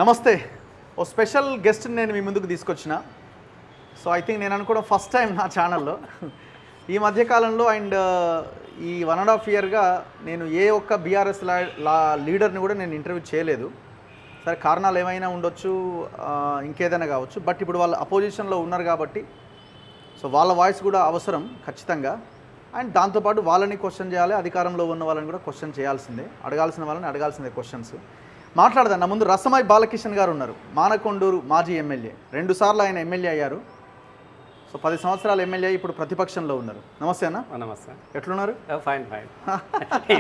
నమస్తే. ఓ స్పెషల్ గెస్ట్ని నేను మీ ముందుకు తీసుకొచ్చిన. సో ఐ థింక్ నేను అనుకోవడం ఫస్ట్ టైం నా ఛానల్లో. ఈ మధ్యకాలంలో అండ్ ఈ 1.5 ఇయర్గా నేను ఏ ఒక్క బీఆర్ఎస్ లీడర్ని కూడా నేను ఇంటర్వ్యూ చేయలేదు. సరే, కారణాలు ఏమైనా ఉండొచ్చు, ఇంకేదైనా కావచ్చు. బట్ ఇప్పుడు వాళ్ళు అపోజిషన్లో ఉన్నారు కాబట్టి సో వాళ్ళ వాయిస్ కూడా అవసరం ఖచ్చితంగా. అండ్ దాంతోపాటు వాళ్ళని క్వశ్చన్ చేయాలి, అధికారంలో ఉన్న వాళ్ళని కూడా క్వశ్చన్ చేయాల్సిందే, అడగాల్సిన వాళ్ళని అడగాల్సిందే క్వశ్చన్స్. మాట్లాడదాం. నా ముందు రసమాయి బాలకిషన్ గారు ఉన్నారు, మానకొండూరు మాజీ ఎమ్మెల్యే. 2 సార్లు ఆయన ఎమ్మెల్యే అయ్యారు. సో 10 సంవత్సరాలు ఎమ్మెల్యే, ఇప్పుడు ప్రతిపక్షంలో ఉన్నారు. నమస్తే అన్న. నమస్తే. ఎట్లున్నారు? ఫైన్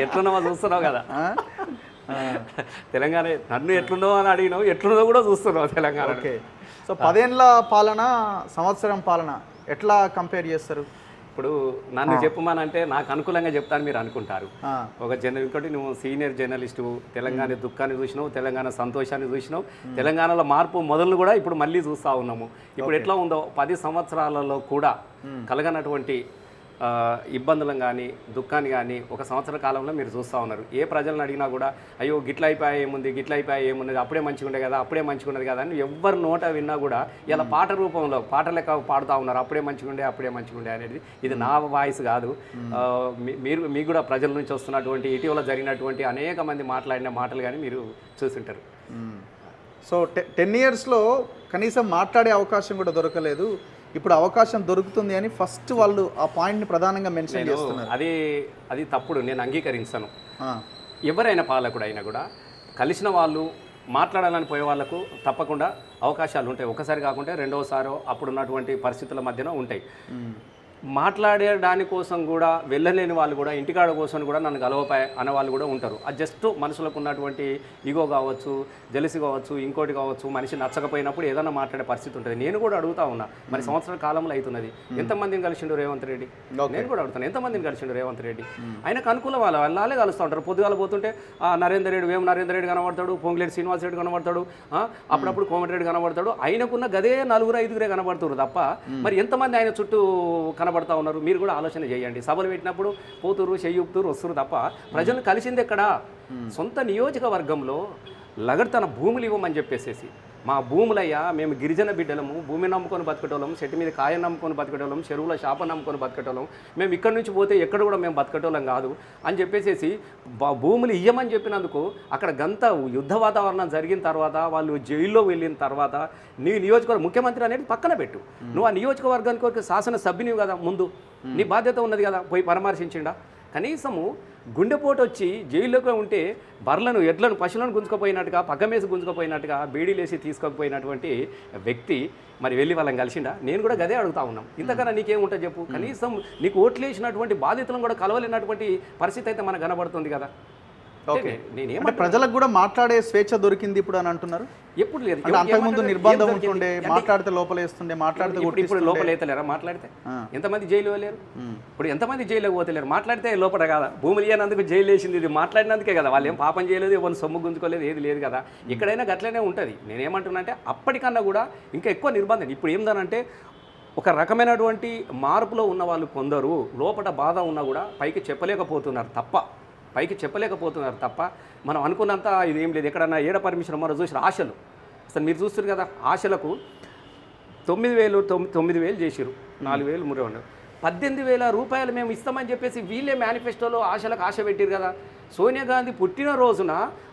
ఎట్లున్నావో చూస్తున్నావు కదా. తెలంగాణ నన్ను ఎట్లున్నావు అని అడిగినావు, ఎట్లున్నావు కూడా చూస్తున్నావు తెలంగాణ. ఓకే. సో 10 ఏళ్ళ పాలన, సంవత్సరం పాలన ఎట్లా కంపేర్ చేస్తారు? ఇప్పుడు నన్ను చెప్పమనంటే నాకు అనుకూలంగా చెప్తాను మీరు అనుకుంటారు. ఒక ఇంకోటి నువ్వు సీనియర్ జర్నలిస్టు, తెలంగాణ దుఃఖాన్ని చూసినావు, తెలంగాణ సంతోషాన్ని చూసినావు, తెలంగాణలో మార్పు మొదలు కూడా ఇప్పుడు మళ్ళీ చూస్తూ ఉన్నాము. ఇప్పుడు ఎట్లా ఉందో 10 సంవత్సరాలలో కూడా కలగనటువంటి ఇబ్బందులను కానీ దుఃఖాన్ని కానీ ఒక సంవత్సర కాలంలో మీరు చూస్తూ ఉన్నారు. ఏ ప్రజలను అడిగినా కూడా అయ్యో గిట్ల అయిపోయా ఏముంది, గిట్ల అయిపోయా ఏమున్నది, అప్పుడే మంచిగా ఉండే కదా, అప్పుడే మంచిగా ఉన్నది కదా అని ఎవరి నోట విన్నా కూడా ఇలా పాట రూపంలో పాట లెక్క పాడుతూ ఉన్నారు. అప్పుడే మంచిగా ఉండే అనేది. ఇది నా వాయిస్ కాదు. మీకు కూడా ప్రజల నుంచి వస్తున్నటువంటి ఇటీవల జరిగినటువంటి అనేక మంది మాట్లాడిన మాటలు కానీ మీరు చూస్తుంటారు. సో 10 ఇయర్స్లో కనీసం మాట్లాడే అవకాశం కూడా దొరకలేదు. ఇప్పుడు అవకాశం దొరుకుతుంది అని ఫస్ట్ వాళ్ళు ఆ పాయింట్ని ప్రధానంగా మెన్షన్ చేస్తున్నారు. అది తప్పుడు, నేను అంగీకరించను. ఎవరైనా పాలకుడు అయినా కూడా కలిసిన వాళ్ళు మాట్లాడాలని పోయే వాళ్ళకు తప్పకుండా అవకాశాలు ఉంటాయి. ఒకసారి కాకుంటే రెండవసారో అప్పుడున్నటువంటి పరిస్థితుల మధ్యన ఉంటాయి. మాట్లాడేదాని కోసం కూడా వెళ్ళలేని వాళ్ళు కూడా, ఇంటికాడ కోసం కూడా నన్ను గలవపాయ అనే వాళ్ళు కూడా ఉంటారు. అది జస్ట్ మనుషులకు ఉన్నటువంటి ఈగో కావచ్చు, జెలసి కావచ్చు, ఇంకోటి కావచ్చు, మనిషి నచ్చకపోయినప్పుడు ఏదైనా మాట్లాడే పరిస్థితి ఉంటుంది. నేను కూడా అడుగుతా ఉన్నా, మరి సంవత్సరాల కాలంలో అవుతున్నది, ఎంతమందిని కలిసిండు రేవంత్ రెడ్డి? నేను కూడా అడుగుతాను, ఎంతమందిని కలిసిండు రేవంత్ రెడ్డి? ఆయనకు అనుకూలం వాళ్ళే కలుస్తూ ఉంటారు. పొద్దుగాల పోతుంటే నరేందర్ రెడ్డి, నరేందర్ రెడ్డి కనబడతాడు, పొంగులేటి శ్రీనివాస్ రెడ్డి కనబడతాడు, అప్పుడప్పుడు కోమటిరెడ్డి కనబడతాడు. ఆయనకున్న గదే 4-5 కనబడుతున్నారు తప్ప మరి ఎంతమంది ఆయన చుట్టూ కనబడతా ఉన్నారు? మీరు కూడా ఆలోచన చేయండి. సభలు పెట్టినప్పుడు పోతురు, చెయ్యుపుతురు, వస్తురు తప్ప ప్రజలను కలిసింది ఎక్కడా? సొంత నియోజకవర్గంలో తన భూములు ఇవ్వమని చెప్పేసేసి, మా భూములయ్యా, మేము గిరిజన బిడ్డలము, భూమి నమ్ముకొని బతకటోళ్ళం, చెట్టు మీద కాయ నమ్ముకొని బతకటోళ్ళం, చెరువుల శాప నమ్ముకొని బతకటోళ్ళం, మేము ఇక్కడి నుంచి పోతే ఎక్కడ కూడా మేము బతకటోళ్ళం కాదు అని చెప్పేసేసి భూములు ఇయ్యమని చెప్పినందుకు అక్కడ గంత యుద్ధ వాతావరణం జరిగిన తర్వాత, వాళ్ళు జైల్లో వెళ్ళిన తర్వాత, నీ నియోజకవర్గం ముఖ్యమంత్రి అనేది పక్కన పెట్టు, నువ్వు ఆ నియోజకవర్గానికి ఒక శాసన సభ్యునివి కదా, ముందు నీ బాధ్యత ఉన్నది కదా, పోయి పరామర్శించిండా? కనీసము గుండెపోటు వచ్చి జైల్లోకి ఉంటే బర్లను, ఎడ్లను, పశువులను గుంజుకపోయినట్టుగా, పగ్గమేసి గుంజుకపోయినట్టుగా బీడీలేసి తీసుకపోయినటువంటి వ్యక్తి మరి వెళ్ళి వాళ్ళని కలిసిండా? నేను కూడా గదే అడుగుతా ఉన్నాం. ఇంతకన్నా నీకేముంటుంది చెప్పు? కనీసం నీకు ఓట్లు వేసినటువంటి బాధితులను కూడా కలవలేనటువంటి పరిస్థితి అయితే మనకు కనబడుతుంది కదా. నేనేమంటే ప్రజలకు కూడా మాట్లాడే స్వేచ్ఛ దొరికింది ఇప్పుడు అని అంటున్నారు. ఎప్పుడు లేదు. అంతకుముందు నిర్బంధం ఉంటుండే, మాట్లాడితే లోపలేస్తుండే, మాట్లాడితే ఇప్పుడు లోపలేతలేరా? మాట్లాడితే ఎంతమంది జైలు వెళ్ళారు? ఇప్పుడు ఎంతమంది జైలుకి పోతలేరు? మాట్లాడితే లోపల కాదా? భూములు ఇయ్యనందుకు జైలు వేసింది ఇది మాట్లాడినందుకే కదా. వాళ్ళు ఏం పాపం చేయలేదు, ఎవరిని సొమ్ము గుంజుకోలేదు, ఏది లేదు కదా. ఎక్కడైనా గట్లనే ఉంటుంది. నేనేమంటున్నా అంటే అప్పటికన్నా కూడా ఇంకా ఎక్కువ నిర్బంధం. ఇప్పుడు ఏందనంటే ఒక రకమైనటువంటి మార్పులో ఉన్న వాళ్ళు కొందరు లోపల బాధ ఉన్నా కూడా పైకి చెప్పలేకపోతున్నారు తప్ప మనం అనుకున్నంత ఇదేం లేదు. ఎక్కడన్నా ఏడ పర్మిషన్ మనం చూసిన ఆశలు, అసలు మీరు చూస్తారు కదా, ఆశలకు 9,000 చేసిరు, 4,000 మురేవాళ్ళు, 18,000 రూపాయలు మేము ఇస్తామని చెప్పేసి వీళ్ళే మేనిఫెస్టోలో ఆశలకు ఆశ పెట్టారు కదా. సోనియా గాంధీ పుట్టినరోజున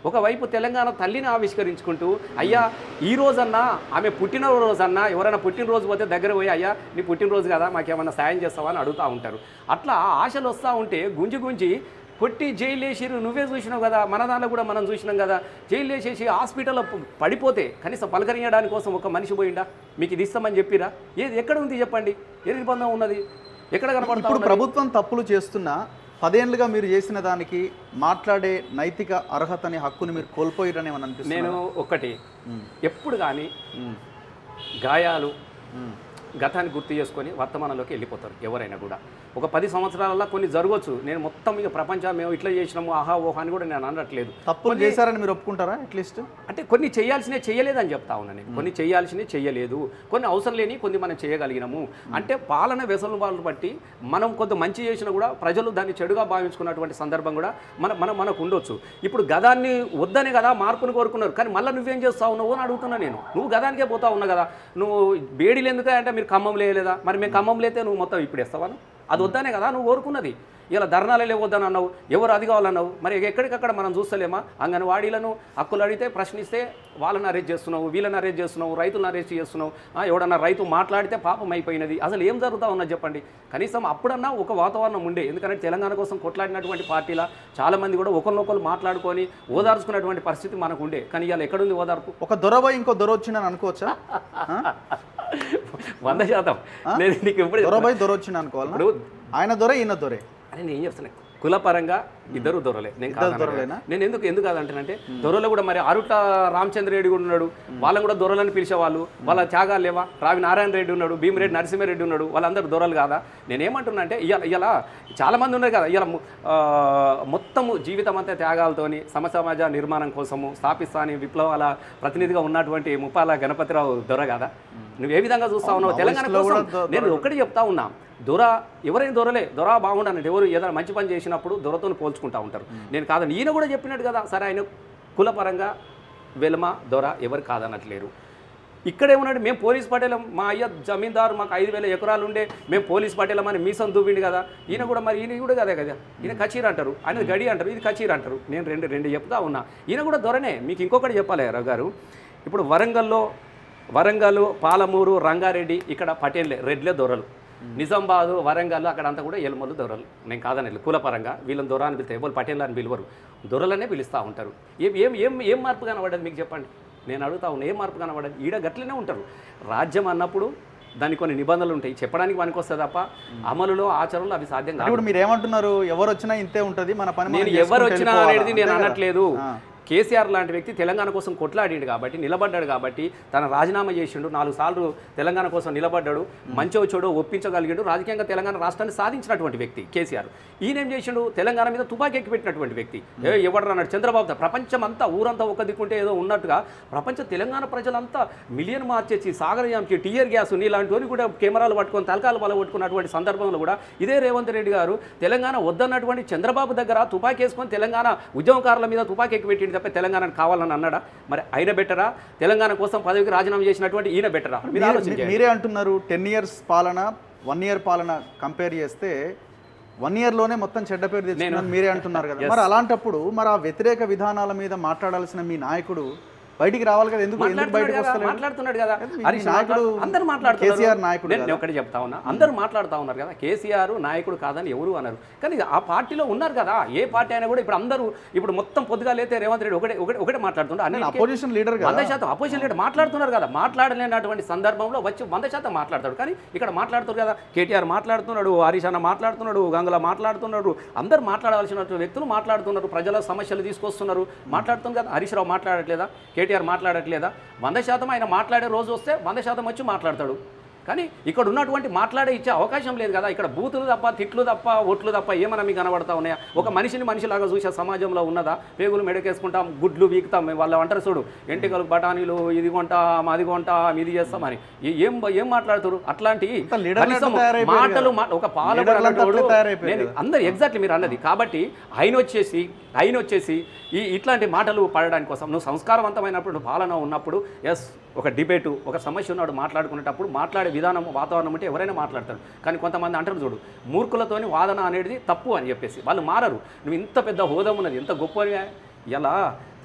ఒకవైపు తెలంగాణ తల్లిని ఆవిష్కరించుకుంటూ, అయ్యా ఈ రోజన్నా, ఆమె పుట్టినరోజన్నా, ఎవరైనా పుట్టినరోజు పోతే దగ్గర పోయి, అయ్యా నీ పుట్టినరోజు కదా, మాకేమన్నా సాయం చేస్తావా అని అడుగుతూ ఉంటారు. అట్లా ఆశలు వస్తూ ఉంటే గుంజి కొట్టి జైలు వేసిరు. నువ్వే చూసినావు కదా, మన దాంట్లో కూడా మనం చూసినాం కదా. జైలు వేసేసి హాస్పిటల్లో పడిపోతే కనీసం పలకరించడానికి కోసం ఒక మనిషి పోయిండా? మీకు ఇది ఇస్తామని చెప్పిరా? ఏది ఎక్కడ ఉంది చెప్పండి? ఏ నిర్బంధం ఉన్నది? ఎక్కడ కనపడుతుంది? ఇప్పుడు ప్రభుత్వం తప్పులు చేస్తున్నా 10 ఏళ్ళుగా మీరు చేసిన దానికి మాట్లాడే నైతిక అర్హతని, హక్కుని మీరు కోల్పోయారని ఏమని అనిపిస్తుంది? నేను ఒకటి, ఎప్పుడు కానీ గాయాలు, గతాన్ని గుర్తు చేసుకొని వర్తమానంలోకి వెళ్ళిపోతారు ఎవరైనా కూడా. ఒక 10 సంవత్సరాలలో కొన్ని జరగవచ్చు. నేను మొత్తం ఇక ప్రపంచం మేము ఇట్లా చేసినాము ఆహా ఓహా అని కూడా నేను అనట్లేదు. తప్పులు చేశారని మీరు ఒప్పుకుంటారా అట్లీస్ట్? అంటే కొన్ని చేయాల్సినవి చేయలేదని చెప్తా ఉన్నాను నేను. కొన్ని చేయాల్సినవి చేయలేదు, కొన్ని అవసరం లేని కొన్ని మనం చేయగలిగినాము. అంటే పాలన వెసలుబాటు బట్టి మనం కొంత మంచి చేసినా కూడా ప్రజలు దాన్ని చెడుగా భావించుకున్నటువంటి సందర్భం కూడా మనకు ఉండొచ్చు. ఇప్పుడు గదాన్ని వద్దనే కదా మార్పును కోరుకున్నారు, కానీ మళ్ళీ నువ్వేం చేస్తావు నువ్వు అని అడుగుతున్నా నేను. నువ్వు గదానికే పోతా ఉన్నా కదా, నువ్వు బేడీలు ఎందుకు అంటే మీరు ఖమ్మం లేయలేదా, మరి మేము ఖమ్మం లేతే నువ్వు మొత్తం ఇప్పుడు ఇస్తావా? అది వద్దనే కదా నువ్వు కోరుకున్నది. ఇలా ధర్నాలే లేవద్దని అన్నావు, ఎవరు అది కావాలన్నావు. మరి ఎక్కడికక్కడ మనం చూస్తలేమా? అంగన్వాడీలను హక్కులు అడిగితే ప్రశ్నిస్తే వాళ్ళని అరెస్ట్ చేస్తున్నావు, వీళ్ళని అరెస్ట్ చేస్తున్నావు, రైతులను అరెస్ట్ చేస్తున్నావు. ఎవడన్నా రైతు మాట్లాడితే పాపం అయిపోయినది. అసలు ఏం జరుగుతూ ఉన్నది చెప్పండి? కనీసం అప్పుడన్నా ఒక వాతావరణం ఉండే. ఎందుకంటే తెలంగాణ కోసం కొట్లాడినటువంటి పార్టీల చాలామంది కూడా ఒకరినొకరు మాట్లాడుకొని ఓదార్చుకున్నటువంటి పరిస్థితి మనకు ఉండే. కానీ ఇవాళ ఎక్కడుంది ఓదార్పు? ఒక దొరబోయి ఇంకో దొర వచ్చిందని అనుకోవచ్చా? 100%. నేను నీకు ఎప్పుడు దొరబోయి దొర వచ్చింది అనుకోవాలి. ఇప్పుడు ఆయన దొర ఈయన దొరే అని నేను చెప్తున్నా. కులపరంగా ఇద్దరు దొరలే. నేను ఎందుకు కాదంటానంటే దొరలు కూడా మరి అరుట్ల రామచంద్ర రెడ్డి కూడా ఉన్నాడు, వాళ్ళని కూడా దొరలని పిలిచేవాళ్ళు. వాళ్ళ త్యాగాలు లేవా? రావి నారాయణ రెడ్డి ఉన్నాడు, భీమిరెడ్డి నరసింహారెడ్డి ఉన్నాడు, వాళ్ళందరూ దొరలు కాదా? నేనేమంటున్నా అంటే ఇలా చాలామంది ఉన్నారు కదా, ఇలా మొత్తము జీవితం అంతా త్యాగాలతోని సమాజ నిర్మాణం కోసము స్థాపిస్తాని విప్లవాల ప్రతినిధిగా ఉన్నటువంటి ముప్పాల గణపతిరావు దొర కాదా? నువ్వు ఏ విధంగా చూస్తా ఉన్నావు తెలంగాణ కోసం? నేను ఒక్కటి చెప్తా ఉన్నా, దొర ఎవరైనా దొరలే, దొర బాగుండనంటే ఎవరు ఏదైనా మంచి పని చేసినప్పుడు దొరతో పోల్చుకుంటూ ఉంటారు. నేను కాదని ఈయన కూడా చెప్పినట్టు కదా. సరే ఆయన కులపరంగా వెలమ దొర ఎవరు కాదనట్లేరు. ఇక్కడేమన్నాడు, మేము పోలీస్ పటేలం, మా అయ్య జమీందారు, మాకు 5,000 ఎకరాలు ఉండే, మేము పోలీస్ పటేలం అని మీసం దువ్విండు కదా. ఈయన కూడా మరి ఈయన కూడా కదా ఈయన కచీర్ అంటారు, ఆయన గడి అంటారు, ఇది కచీర్ అంటారు. నేను రెండు చెప్తా ఉన్నా. ఈయన కూడా దొరనే. మీకు ఇంకొకటి చెప్పాలి రావు గారు, ఇప్పుడు వరంగల్, పాలమూరు, రంగారెడ్డి ఇక్కడ పటేళ్ళే, రెడ్లే దొరలు. నిజామాబాదు, వరంగల్ అక్కడంతా కూడా ఎల్మలు దొరలు. నేను కాదని కులపరంగా వీళ్ళని దొర అని పిలితే ఎవరు పటేళ్ళు అని పిలువరు, దొరలనే పిలుస్తూ ఉంటారు. ఏం మార్పు కనబడదు మీకు చెప్పండి? నేను అడుగుతా ఉన్నా, ఏం మార్పు కనబడదు? ఈడ గట్లనే ఉంటారు. రాజ్యం అన్నప్పుడు దానికి కొన్ని నిబంధనలు ఉంటాయి, చెప్పడానికి పనికి వస్తుంది తప్ప అమలులో ఆచరణలో అవి సాధ్యం కాదు. ఇప్పుడు మీరు ఏమంటున్నారు? ఎవరు వచ్చినా ఇంతే ఉంటుంది మన పని. నేను ఎవరు వచ్చినా అనేది నేను అనట్లేదు. కేసీఆర్ లాంటి వ్యక్తి తెలంగాణ కోసం కొట్లాడిండు కాబట్టి, నిలబడ్డాడు కాబట్టి, తన రాజీనామా చేసిండు, 4 సార్లు తెలంగాణ కోసం నిలబడ్డాడు, మంచో చెడో ఒప్పించగలిగాడు, రాజకీయంగా తెలంగాణ రాష్ట్రాన్ని సాధించినటువంటి వ్యక్తి కేసీఆర్. ఈయనేం చేసిండు? తెలంగాణ మీద తుపాకీ ఎక్కిపెట్టినటువంటి వ్యక్తి. ఎవరు అన్నాడు? చంద్రబాబు. ప్రపంచం అంతా ఊరంతా ఒక దిక్కుంటే ఏదో ఉన్నట్టుగా తెలంగాణ ప్రజలంతా మిలియన్ మార్చేసి సాగరయాంకి టీయర్ గ్యాస్ నీలాంటివన్నీ కూడా కెమెరాలు పట్టుకొని తలకాలు పట్టుకున్నటువంటి సందర్భంలో కూడా ఇదే రేవంత్ రెడ్డి గారు తెలంగాణ వద్దన్నటువంటి చంద్రబాబు దగ్గర తుపాకీ వేసుకొని తెలంగాణ ఉద్యమకారుల మీద తుపాకీ ఎక్కిపెట్టింది తప్ప తెలంగాణకు కావాలని అన్నాడా? మరి ఆయన బెటరా? తెలంగాణ కోసం పదవికి రాజీనామా చేసినటువంటి ఈయన బెటరా? మీరే అంటున్నారు 10 years పాలన 1 year పాలన కంపేర్ చేస్తే 1 yearలోనే మొత్తం చెడ్డ పేరు తెచ్చుకున్నాను మీరే అంటున్నారు కదా. మరి అలాంటిప్పుడు మరి ఆ వ్యతిరేక విధానాల మీద మాట్లాడాల్సిన మీ నాయకుడు బయటికి రావాలి కదా. ఎందుకు మాట్లాడుతున్నాడు కదా అందరు మాట్లాడుతున్నారు. నేను ఒకటి చెప్తా ఉన్నా, అందరూ మాట్లాడుతూ ఉన్నారు కదా. కేసీఆర్ నాయకుడు కాదని ఎవరు అన్నారు, కానీ ఆ పార్టీలో ఉన్నారు కదా. ఏ పార్టీ అయినా కూడా ఇప్పుడు అందరూ ఇప్పుడు మొత్తం పొద్దుగా లేతే రేవంత్ రెడ్డి ఒకటే మాట్లాడుతున్నారు. అన్ని అపోజిషన్ లీడర్ 100% అపోజిషన్ లీడర్ మాట్లాడుతున్నారు కదా. మాట్లాడలేనటువంటి సందర్భంలో వచ్చి 100% మాట్లాడతాడు. కానీ ఇక్కడ మాట్లాడుతున్నారు కదా. కేటీఆర్ మాట్లాడుతున్నాడు, హరీష్ అన్న మాట్లాడుతున్నాడు, గంగుల మాట్లాడుతున్నాడు, అందరూ మాట్లాడాల్సిన వ్యక్తులు మాట్లాడుతున్నారు, ప్రజల సమస్యలు తీసుకొస్తున్నారు, మాట్లాడుతున్నారు కదా. హరీష్ రావు మాట్లాడట్లేదా? కేటీఆర్ మాట్లాడట్లేదా? 100% ఆయన మాట్లాడే రోజు వస్తే 100% వచ్చి మాట్లాడతాడు. కానీ ఇక్కడ ఉన్నటువంటి మాట్లాడే ఇచ్చే అవకాశం లేదు కదా. ఇక్కడ బూతులు తప్ప, తిట్లు తప్ప, ఒట్లు తప్ప ఏమన్నా మీకు కనబడతా ఉన్నాయా? ఒక మనిషిలాగా చూసే సమాజంలో ఉన్నదా? పేగులు మెడకేసుకుంటాం, గుడ్లు వీకుతాం, వాళ్ళు అంటారు చూడు, ఎంటికలు బఠానీలు, ఇది కొంటాం, అది కొంటాం, ఇది చేస్తామని ఏం మాట్లాడుతారు? అట్లాంటి మాటలు ఒక పాలకుడు అందరు ఎగ్జాక్ట్లీ మీరు అన్నది. కాబట్టి ఆయన వచ్చేసి ఇట్లాంటి మాటలు పడడానికి కోసం నువ్వు సంస్కారవంతమైనప్పుడు పాలన ఉన్నప్పుడు ఎస్ ఒక డిబేటు, ఒక సమస్య ఉన్నాడు మాట్లాడుకునేటప్పుడు మాట్లాడే విధానం, వాతావరణం అంటే ఎవరైనా మాట్లాడతారు. కానీ కొంతమంది అంటారు చూడు, మూర్ఖులతోని వాదన అనేది తప్పు అని చెప్పేసి వాళ్ళు మారరు. నువ్వు ఇంత పెద్ద హోదా ఉన్నది, ఎంత గొప్పగా ఇలా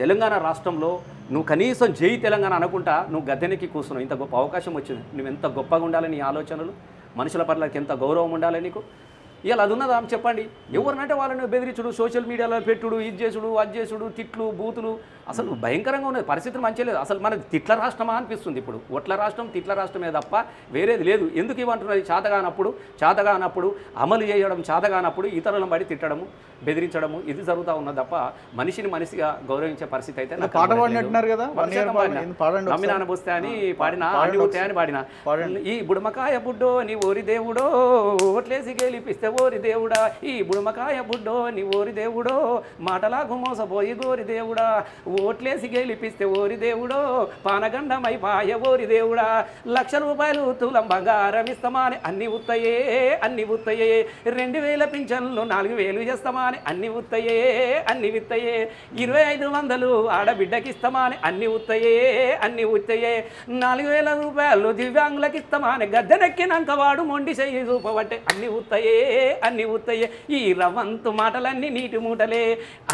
తెలంగాణ రాష్ట్రంలో నువ్వు కనీసం జై తెలంగాణ అనుకుంటా నువ్వు గద్దెనెక్కి కూర్చున్నావు. ఇంత గొప్ప అవకాశం వచ్చింది, నువ్వు ఎంత గొప్పగా ఉండాలని నీ ఆలోచనలు, మనుషుల పట్ల ఎంత గౌరవం ఉండాలి నీకు. ఇలా అది ఉన్నదా అని చెప్పండి. ఎవరినంటే వాళ్ళని బెదిరించుడు, సోషల్ మీడియాలో పెట్టుడు, ఇది చేసుడు, అది చేసుడు, తిట్లు, బూతులు, అసలు భయంకరంగా ఉన్నది. పరిస్థితులు మంచిగా లేదు. అసలు మనది తిట్ల రాష్ట్రమా అనిపిస్తుంది ఇప్పుడు. ఒట్ల రాష్ట్రం, తిట్ల రాష్ట్రమే తప్ప వేరేది లేదు. ఎందుకు ఇవ్వంటున్నది? చేతగానప్పుడు అమలు చేయడం చేతగానప్పుడు ఇతరులను బడి తిట్టడము, బెదిరించడము ఇది జరుగుతూ ఉన్నది తప్ప మనిషిని మనిషిగా గౌరవించే పరిస్థితి అయితే నాకు పాట పాడినట్టున్నారు కదా, నమ్మినాన బుస్తే అని పాడినా, అన్ని అని పాడినా. ఈ బుడమకాయ బుడ్డో నీ ఓరి దేవుడో, ఓట్లేసి గెలిపిస్తే ఓరి దేవుడా, ఈ బుడమకాయ బుడ్డో నీ ఓరి దేవుడో, మాటలాగు మోసపోయి గోరి దేవుడా, ఓట్లేసి గెలిపిస్తే ఓరి దేవుడో, పానగండమై పాయ ఓరి దేవుడా, 1,00,000 రూపాయలు తులం బంగారం ఇస్తామని అన్ని ఉత్తయే 2,000 పింఛన్లు 4,000 చేస్తామని అన్ని ఉత్తయే 2,500 ఆడబిడ్డకి ఇస్తామని అన్ని ఉత్తయే 4,000 రూపాయలు దివ్యాంగులకి ఇస్తామని గద్దెనెక్కినాక వాడు మొండి చెయ్యి చూపబట్టే అన్ని ఉత్తయే ఈ రవంతు మాటలన్నీ నీటి మూటలే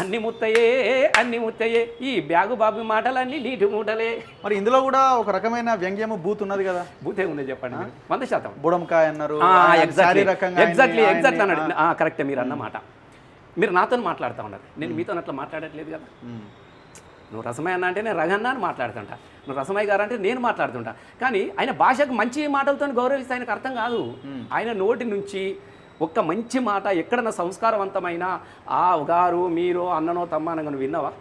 అన్ని ముత్తయే ఈ బ్యాగు బాబు మాటలన్నీ నీటి మూటలే. మరి ఇందులో కూడా ఒక రకమైన వ్యంగ్యము బూత్ ఉన్నది కదా? బూతే ఉంది చెప్పండి. 100% బుడంకాయ అన్నారు, ఎగ్జాక్ట్లీ అన్నాడు. కరెక్టే మీరు అన్నమాట. మీరు నాతో మాట్లాడుతూ ఉన్నారు, నేను మీతో అట్లా మాట్లాడట్లేదు కదా. నువ్వు రసమయ్య అన్న అంటే నేను రగన్న అని మాట్లాడుతుంటా, నువ్వు రసమయ్య గారు అంటే నేను మాట్లాడుతుంటా. కానీ ఆయన భాషకు మంచి మాటలతో గౌరవిస్తే ఆయనకు అర్థం కాదు. ఆయన నోటి నుంచి ఒక్క మంచి మాట ఎక్కడన్నా సంస్కారవంతమైన ఆ గారు మీరు అన్ననో తమ్మనగా నువ్వు విన్నావా?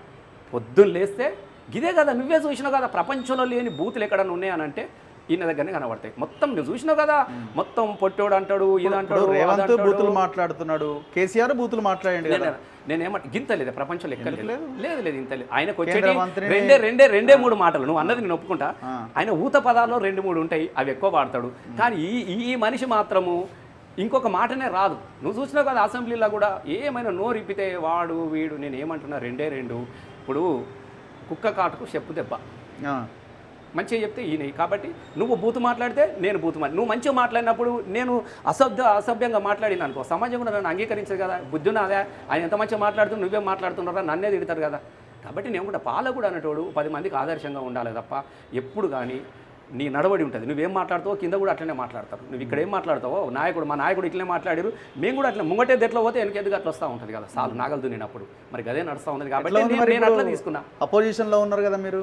పొద్దున్న లేస్తే గిదే కదా, నువ్వే చూసినావు కదా. ప్రపంచంలో లేని బూతులు ఎక్కడన్నా ఉన్నాయనంటే ఈయన దగ్గరనే కనబడతాయి. మొత్తం నువ్వు చూసినావు కదా, మొత్తం పొట్టోడు అంటాడు, ఇది అంటాడు, రేవంత్ బూతులు మాట్లాడుతున్నాడు, కేసీఆర్ బూతులు మాట్లాడండి. నేనేమంటే గింత లేదా ప్రపంచంలో ఎక్కడ లేదు ఇంత లేదు. ఆయనకు వచ్చేటి రెండే 3 మాటలు. నువ్వు అన్నది నేను ఒప్పుకుంటా. ఆయన ఊత పదాల్లో 2-3 ఉంటాయి, అవి ఎక్కువ వాడతాడు. కానీ ఈ మనిషి మాత్రము ఇంకొక మాటనే రాదు. నువ్వు చూసినావు కదా అసెంబ్లీలో కూడా ఏమైనా నోరిప్పితే వాడు వీడు. నేను ఏమంటున్నా 2 ఇప్పుడు కుక్క కాటుకు చెప్పు దెబ్బ. మంచిగా చెప్తే ఈయన. కాబట్టి నువ్వు బూతు మాట్లాడితే నేను నువ్వు మంచిగా మాట్లాడినప్పుడు నేను అసభ్యంగా మాట్లాడిన అనుకో, సమాజం కూడా నన్ను అంగీకరించదు కదా. బుద్ధి నాదే, ఆయన ఎంత మంచిగా మాట్లాడుతూ నువ్వే మాట్లాడుతున్నారా, నన్నే తిడతారు కదా. కాబట్టి నేను కూడా పాలకుడు అనేటోడు 10 మందికి ఆదర్శంగా ఉండాలి తప్ప ఎప్పుడు కానీ నీ నడవడి ఉంటుంది. నువ్వేం మాట్లాడుతావో కింద కూడా అట్లనే మాట్లాడతారు. నువ్వు ఇక్కడ ఏం మాట్లాడతావో మా నాయకుడు ఇట్లనే మాట్లాడారు, మేము కూడా అట్లా ముంగటే దెట్లో పోతే వెనకెందుకు అట్లా వస్తూ ఉంటుంది కదా. సాలు నాగలు దున్నినప్పుడు మరి అదే నడుస్తూ ఉంది. కాబట్టి నేను అట్లా తీసుకున్నా. అపోజిషన్లో ఉన్నారు కదా మీరు,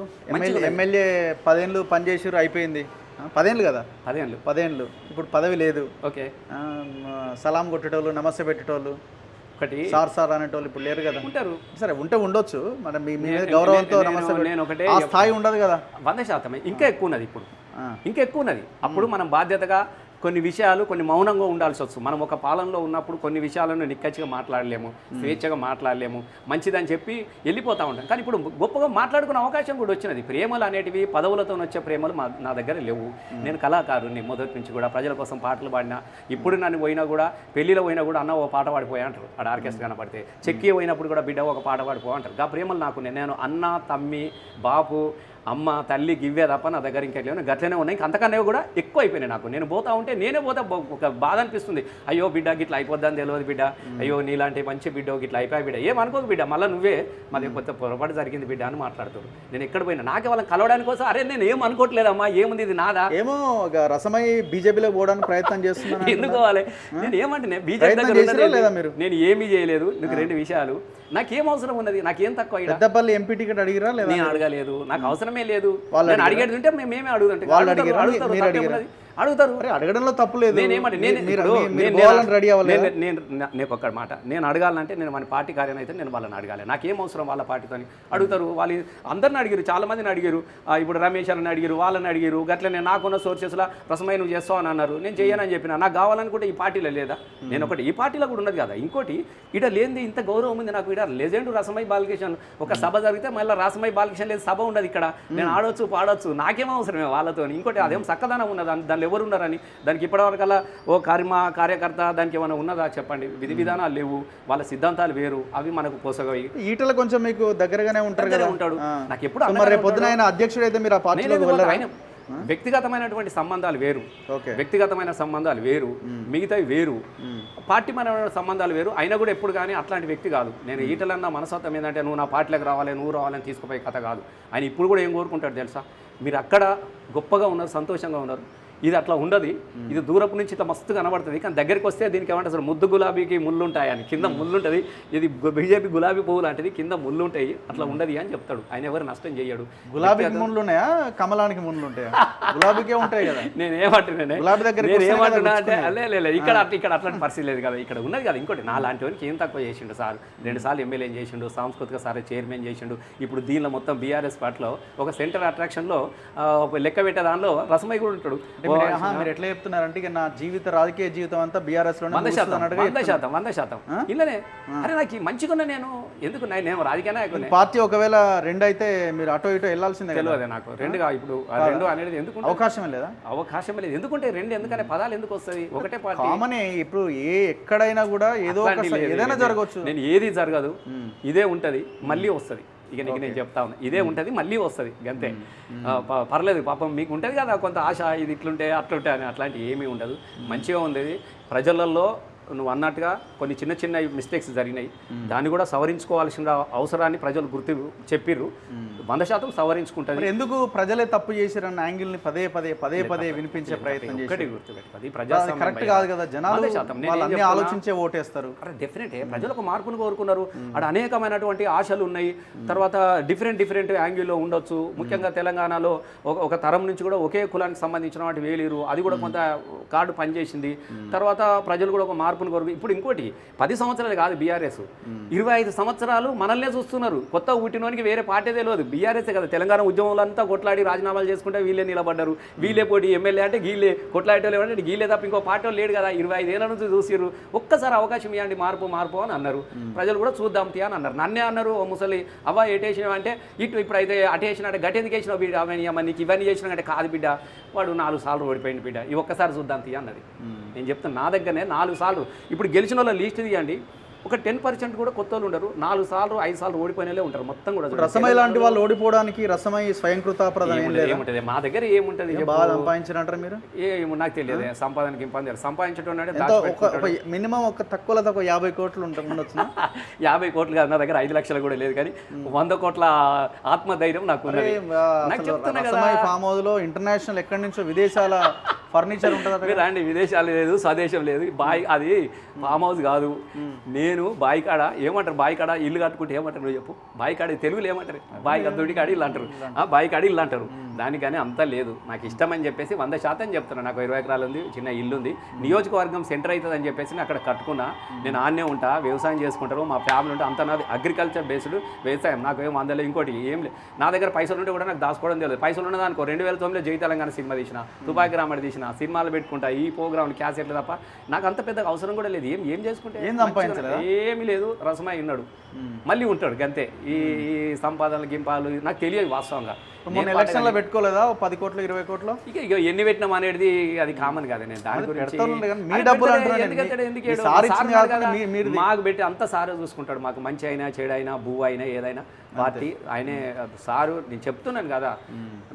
ఎమ్మెల్యే 10 ఏళ్ళు పనిచేసారు, అయిపోయింది. 10 ఏళ్ళు కదా, 10 ఏళ్ళు. ఇప్పుడు పదవి లేదు. ఓకే, సలాం కొట్టేటోళ్ళు, నమస్తే పెట్టేటోళ్ళు, ఒకటి సార్ అనేటోళ్ళు ఇప్పుడు లేరు కదా. ఉంటారు, సరే ఉండొచ్చు. మరి మీ మీద గౌరవంతో నమస్తే స్థాయి ఉండదు కదా. 100% ఇంకా ఎక్కువ ఉన్నది ఇప్పుడు, ఇంకా ఎక్కువ ఉన్నది. అప్పుడు మనం బాధ్యతగా కొన్ని విషయాలు కొన్ని మౌనంగా ఉండాల్సి వస్తుంది. మనం ఒక పాలనలో ఉన్నప్పుడు కొన్ని విషయాలను నిక్కచ్చిగా మాట్లాడలేము, స్వేచ్ఛగా మాట్లాడలేము, మంచిదని చెప్పి వెళ్ళిపోతూ ఉంటాం. కానీ ఇప్పుడు గొప్పగా మాట్లాడుకునే అవకాశం కూడా వచ్చినది. ప్రేమలు అనేటివి పదవులతో వచ్చే ప్రేమలు నా దగ్గర లేవు. నేను కళాకారుని మొదటి నుంచి కూడా ప్రజల కోసం పాటలు పాడినా. ఇప్పుడు నన్ను పోయినా కూడా పెళ్లిలో పోయినా కూడా అన్న ఒక పాట పాడిపోయా అంటారు, ఆడ ఆర్కెస్ట్రా కనపడితే. చెక్కి పోయినప్పుడు కూడా బిడ్డ ఒక పాట పాడిపో అంటారు. ఆ ప్రేమలు నాకు నేను అన్న, తమ్మి, బాపు, అమ్మ, తల్లి గివ్వే తప్ప నా దగ్గర ఇంకెట్లేవు. గట్లనే ఉన్నాయి, అంతకన్నా కూడా ఎక్కువ అయిపోయినాయి నాకు. నేను పోతా ఉంటే నేనే పోతా ఒక బాధ అనిపిస్తుంది. అయ్యో బిడ్డ గిట్లా అయిపోద్దని తెలియదు బిడ్డ, అయ్యో నీలాంటి మంచి బిడ్డ గిట్లా అయిపోయి బిడ్డ, ఏమనుకోదు బిడ్డ, మళ్ళీ నువ్వే మాది కొత్త పొరపాటు జరిగింది బిడ్డ అని మాట్లాడుతాడు. నేను ఎక్కడ పోయినా నాకే వాళ్ళని కలవడానికి కోసం, అరే నేను ఏం అనుకోవట్లేదమ్మా, ఏముంది ఇది నాదా, ఏమో రసమై బీజేపీలో పోవడానికి ప్రయత్నం చేస్తున్నాను. ఎందుకు కావాలి? నేను ఏమంటే బీజేపీ దగ్గర నేను ఏమీ చేయలేదు. నీకు 2 విషయాలు, నాకేం అవసరం ఉన్నది, నాకేం తక్కువ. పెద్దపల్లి ఎంపీ టికెట్ అడిగిరా? నేను అడగలేదు, నాకు అవసరమే లేదు. నేను అడిగేది ఉంటే మేమే అడుగుతుంటే అడుగుతారు. అడగడంలో తప్పు లేదు. నేను ఒక్క మాట, నేను అడగాలంటే నేను మన పార్టీ కార్యాలయం అయితే నేను వాళ్ళని అడగాలి. నాకేం అవసరం వాళ్ళ పార్టీతో అడుగుతారు. వాళ్ళు అందరిని అడిగారు, చాలా మందిని అడిగారు. ఇప్పుడు రమేష్ అని అడిగారు, వాళ్ళని అడిగారు. గట్ల నేను నాకున్న సోర్సెస్లో రసమై నువ్వు చేస్తావు అని అన్నారు. నేను చేయనని చెప్పిన. నాకు కావాలనుకుంటే ఈ పార్టీలో లేదా? నేను ఒకటి ఈ పార్టీలో కూడా ఉన్నది కదా. ఇంకోటి ఇక్కడ లేనిది ఇంత గౌరవం ఉంది నాకు. ఇక్కడ లెజెండ్ రసమై బాలకిషన్ ఒక సభ జరిగితే మళ్ళీ రసమై బాలకిషన్ లేదు సభ ఉండదు ఇక్కడ. నేను ఆడొచ్చు పాడొచ్చు, నాకేం అవసరమే వాళ్ళతో. ఇంకోటి అదేం చక్కదనం ఉన్నది, దానిలో ఎవరు ఉన్నారని. దానికి ఇప్పటివరకల్లా ఓ కార్యకర్త దానికి ఏమైనా ఉన్నదా చెప్పండి? విధి విధానాలు లేవు, వాళ్ళ సిద్ధాంతాలు వేరు, అవి మనకు పోసగవి. ఈటల కొంచెం మీకు దగ్గరగానే ఉంటారు కదా, ఉంటాడు. నాకు ఎప్పుడు పొద్దున ఆయన అధ్యక్షుడు అయితే మీరు ఆ పార్టీలోకి వెళ్ళారు. వ్యక్తిగతమైనటువంటి సంబంధాలు వేరు, వ్యక్తిగతమైన సంబంధాలు వేరు, మిగతావి వేరు, పార్టీ మన సంబంధాలు వేరు. అయినా కూడా ఎప్పుడు కానీ అట్లాంటి వ్యక్తి కాదు. నేను ఈటలన్న మనస్తత్వం ఏంటంటే నువ్వు నా పార్టీలోకి రావాలి, నువ్వు రావాలని తీసుకుపోయే కథ కాదు. ఆయన ఇప్పుడు కూడా ఏం కోరుకుంటాడు తెలుసా? మీరు అక్కడ గొప్పగా ఉన్నారు, సంతోషంగా ఉన్నారు, ఇది అట్లా ఉండదు. ఇది దూరపు నుంచి ఇట్లా మస్తు కనబడుతుంది, కానీ దగ్గరికి వస్తే దీనికి ఏమంటే అసలు ముద్దు గులాబీకి ముళ్ళు ఉంటాయని, కింద ముళ్ళు ఉంటుంది. ఇది బీజేపీ గులాబీ పువ్వు లాంటిది, కింద ముళ్ళు ఉంటాయి, అట్లా ఉండదు అని చెప్తాడు. ఆయన ఎవరు నష్టం చేయడు. గులాబీకి ముళ్ళు ఉన్నాయా, కమలానికి ముళ్ళు ఉంటాయా? గులాబీకే ఉంటాయి కదా. నేను ఏమంటున్నానే, గులాబీ దగ్గర నేను ఏమంటున్నా అంటే లేదు ఇక్కడ అట్లాంటి పరిస్థితి లేదు కదా, ఇక్కడ ఉన్నది కదా. ఇంకోటి నా లాంటి వానికి ఏం తక్కువ చేసిండు సార్, 2 సార్లు ఎమ్మెల్యే చేసిండు, సాంస్కృతిక సార్ చైర్మన్ చేసిండు. ఇప్పుడు దీనిలో మొత్తం బీఆర్ఎస్ పార్టీలో ఒక సెంటర్ అట్రాక్షన్లో లెక్క పెట్టే దానిలో రసమై కూడా ఉంటాడు. మీరు ఎట్లా చెప్తున్నారంటే ఇక నా రాజకీయ జీవితం అంతా బీఆర్ఎస్ లో 100% ఇల్లనే. అరే నాకు మంచిగా నేను ఎందుకు నేను రాజకీయ నాయకుడు. పార్టీ ఒకవేళ 2 అయితే మీరు అటో ఇటో వెళ్ళాల్సిందే. తెలియదు నాకు 2గా ఇప్పుడు 2 అనేది ఎందుకు అవకాశం లేదా? అవకాశం లేదు. ఎందుకుంటే 2 ఎందుకనే పదాలు ఎందుకు వస్తుంది? ఒకటే పార్టీ కామనే. ఇప్పుడు ఎక్కడైనా కూడా ఏదో ఏదైనా జరగవచ్చు. నేను ఏది జరగదు, ఇదే ఉంటది, మళ్ళీ వస్తుంది. ఇక నీకు నేను చెప్తా ఉన్నా, ఇదే ఉంటుంది మళ్ళీ వస్తుంది అంతే. పర్లేదు పాపం మీకు ఉంటుంది కదా కొంత ఆశ, ఇది ఇట్లుంటే అట్లుంటే అని. అట్లాంటి ఏమీ ఉండదు, మంచిగా ఉంది. ప్రజలలో నువ్వు అన్నట్టుగా కొన్ని చిన్న చిన్న మిస్టేక్స్ జరిగినాయి, దాన్ని కూడా సవరించుకోవాల్సిన అవసరాన్ని ప్రజలు చెప్పిర్రు. 100% సవరించుకుంటుంది. ఎందుకు ప్రజలే తప్పు చేశారన్న యాంగిల్ ని పదే పదే వినిపించే ప్రయత్నం ఒకటి గుర్తుపెట్టుకోండి, ప్రజాస్వామ్యం కరెక్ట్ కాదు కదా. జనాలు అన్ని ఆలోచించే ఓటేస్తారు. డెఫినెట్ ప్రజలు ఒక మార్పును కోరుకున్నారు. అక్కడ అనేకమైనటువంటి ఆశలు ఉన్నాయి. తర్వాత డిఫరెంట్ యాంగిల్లో ఉండొచ్చు. ముఖ్యంగా తెలంగాణలో ఒక తరం నుంచి కూడా ఒకే కులానికి సంబంధించిన వాటి వేలేరు, అది కూడా కొంత కార్డు పనిచేసింది. తర్వాత ప్రజలు కూడా ఒక మార్పును కోరుకు. ఇప్పుడు ఇంకోటి 10 సంవత్సరాలు కాదు బీఆర్ఎస్, 25 సంవత్సరాలు మనల్నే చూస్తున్నారు. కొత్త పుట్టినోనికి వేరే పార్టీ తెలియదు, బీఆర్ఎస్ కదా. తెలంగాణ ఉద్యమంలో అంతా కొట్లాడి రాజీనామాలు చేసుకుంటే వీళ్ళే నిలబడ్డారు, వీళ్ళే పోటీ ఎమ్మెల్యే అంటే గీళ్ళే, కొట్లాడేటోళ్ళు అంటే గీళ్ళే తప్ప ఇంకో పార్టీ లేడు కదా. 25 ఏళ్ళ నుంచి చూసిర్రు, ఒక్కసారి అవకాశం ఇవ్వండి మార్పు అని అన్నారు. ప్రజలు కూడా చూద్దాం తీ అని అన్నారు. నన్నే అన్నారు, ఓ ముసలి అవ్వ ఏటేసినావు అంటే ఇప్పుడైతే అటేసినట్టే గట్టెందుకు వేసినావు బిడ్డ, అవన్నీ నీకు ఇవన్నీ చేసినా అంటే కాదు బిడ్డ, వాడు 4 సార్లు ఓడిపోయింది బిడ్డ, ఈ ఒక్కసారి చూద్దాం తీ అన్నది. నేను చెప్తాను, నా దగ్గరనే 4 సార్లు ఇప్పుడు గెలిచిన వాళ్ళ లీస్ట్ తీయండి, ఒక 10% కూడా కొత్త వాళ్ళు ఉండరు. 4 సార్లు 5 సార్లు ఓడిపోయినలే ఉంటారు మొత్తం కూడా. రసమై లాంటి వాళ్ళు ఓడిపోవడానికి రసమై స్వయంకృతాపరాధం ఏముంటుంది మా దగ్గర? ఏముంటుంది? బాగా సంపాదించారంటారు మీరు? ఏమో నాకు తెలియదు, సంపాదనకి ఇబ్బంది. సంపాదించడం మినిమం ఒక తక్కువలో తక్కువ 50 కోట్లు ఉండొచ్చు. 50 కోట్లు కాదు నా దగ్గర, 5 లక్షలు కూడా లేదు, కానీ 100 కోట్ల ఆత్మధైర్యం నాకు ఉన్నది. నాకు చెప్తున్నా కదా, ఫామ్ హౌస్ లో ఇంటర్నేషనల్ ఎక్కడి నుంచో విదేశాల ఫర్నిచర్ ఉంటుంది అండి. విదేశాలు లేదు, స్వదేశం లేదు, అది ఫామ్ హౌస్ కాదు. నేను బాయికాడ ఏమంటారు, బాయికాడ ఇల్లు కట్టుకుంటే ఏమంటారు నువ్వు చెప్పు? బాయికాడ తెలుగులో ఏమంటారు? బాయికాడ దొడికాడ ఇల్లు అంటారు, బాయికాడ ఇల్లు అంటారు. దానికని అంతా లేదు, నాకు ఇష్టమని చెప్పేసి 100% చెప్తున్నాను. నాకు 20 ఎకరాలు ఉంది, చిన్న ఇల్లు ఉంది, నియోజకవర్గం సెంటర్ అవుతుంది అని చెప్పేసి నేను అక్కడ కట్టుకున్నా. నేను ఆన్నే ఉంటా, వ్యవసాయం చేసుకుంటారు, మా ఫ్యామిలీ ఉంటే అంతా నాది అగ్రికల్చర్ బేస్డ్ వ్యవసాయం. నాకు ఏం అందులో ఇంకోటి ఏం లేదు. నా దగ్గర పైసలు ఉంటే కూడా నాకు దాచుకోవడం తెలియదు. పైసలు ఉన్నదానుకో 2009లో జై తెలంగాణ సినిమా తీసిన, తుపాకి రామడి తీసిన, సినిమాలు పెట్టుకుంటా, ఈ ప్రోగ్రామ్ క్యాసెట్లు తప్ప నాకు అంత పెద్ద అవసరం కూడా లేదు. ఏం చేసుకుంటే ఏమీ లేదు. రసమై ఉన్నాడు, మళ్ళీ ఉంటాడు అంతే. ఈ సంపాదనలు గింపాలు నాకు తెలియదు వాస్తవంగా. ఎలక్షన్లో పెట్టుకోలేదా 10 కోట్లు 20 కోట్లు? ఇక ఎన్ని పెట్టినాం అనేది అది కామన్ కాదు. నేను దాని గురించి మాకు పెట్టి అంత సారే చూసుకుంటాడు. మాకు మంచి అయినా చెడు అయినా భూ అయినా ఏదైనా పార్టీ ఆయనే సారు. నేను చెప్తున్నాను కదా,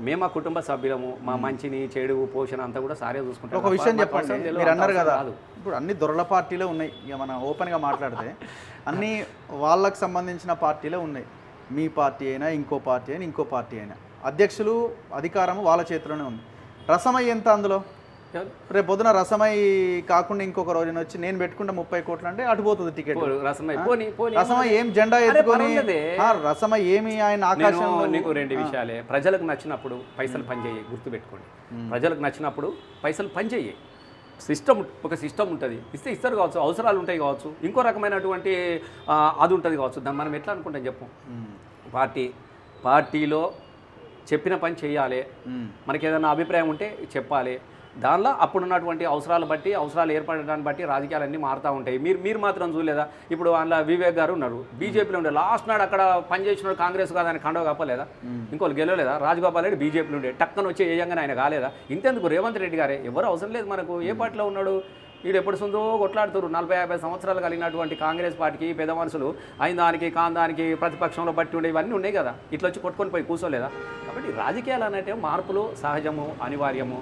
మేము మా కుటుంబ సభ్యులము, మా మంచిని చెడు పోషణ అంతా కూడా సారే చూసుకుంటాం. ఒక విషయం చెప్పండి, మీరు అన్నారు కదా ఇప్పుడు అన్ని దొరల పార్టీలే ఉన్నాయి. ఇక మనం ఓపెన్గా మాట్లాడితే అన్నీ వాళ్ళకి సంబంధించిన పార్టీలే ఉన్నాయి. మీ పార్టీ అయినా ఇంకో పార్టీ అయినా ఇంకో పార్టీ అయినా అధ్యక్షులు అధికారం వాళ్ళ చేతిలోనే ఉంది. రసమై ఎంత అందులో? రేపు పొద్దున రసమై కాకుండా ఇంకొక రోజున వచ్చి నేను పెట్టుకుంటే 30 కోట్లు అంటే అటుపోతుంది టికెట్. రసమై ఏం జెండా ఎత్తుకొని, రసమై ఏమి ఆయన ఆకాశంలో. నీకు 2 విషయాలే, ప్రజలకు నచ్చినప్పుడు పైసలు పనిచేయి, గుర్తుపెట్టుకోండి. ప్రజలకు నచ్చినప్పుడు పైసలు పనిచేయి. ఒక సిస్టమ్ ఉంటుంది, ఇస్తే ఇస్తారు కావచ్చు, అవసరాలు ఉంటాయి కావచ్చు, ఇంకో రకమైనటువంటి అది ఉంటుంది కావచ్చు. దాన్ని మనం ఎట్లా అనుకుంటాం చెప్పు? పార్టీలో చెప్పిన పని చేయాలి. మనకి ఏదైనా అభిప్రాయం ఉంటే చెప్పాలి. దానిలో అప్పుడున్నటువంటి అవసరాలు బట్టి, అవసరాలు ఏర్పడడాన్ని బట్టి రాజకీయాలన్నీ మారుతూ ఉంటాయి. మీరు మాత్రం చూడలేదా? ఇప్పుడు అందులో వివేక్ గారు ఉన్నారు, బీజేపీలో ఉండే, లాస్ట్ నాడు అక్కడ పనిచేసిన కాంగ్రెస్ కాదని కండవ కప్పలేదా? ఇంకోళ్ళు గెలవలేదా? రాజగోపాల్ రెడ్డి బీజేపీలో ఉండే, టక్కన వచ్చి వేయంగానే ఆయన కాలేదా? ఇంతెందుకు రేవంత్ రెడ్డి గారే, ఎవరు అవసరం లేదు మనకు. ఏ పార్టీలో ఉన్నాడు? వీడు ఎప్పుడు సొందో కొట్లాడుతారు. 40-50 సంవత్సరాలు కలిగినటువంటి కాంగ్రెస్ పార్టీకి పెద్ద మనుషులు అయిన దానికి కాందానికి ప్రతిపక్షంలో బట్టి ఉండే ఇవన్నీ ఉన్నాయి కదా, ఇట్లా వచ్చి కొట్టుకొని పోయి కూర్చోలేదా? కాబట్టి రాజకీయాలు అనేవి మార్పులు సహజము, అనివార్యము.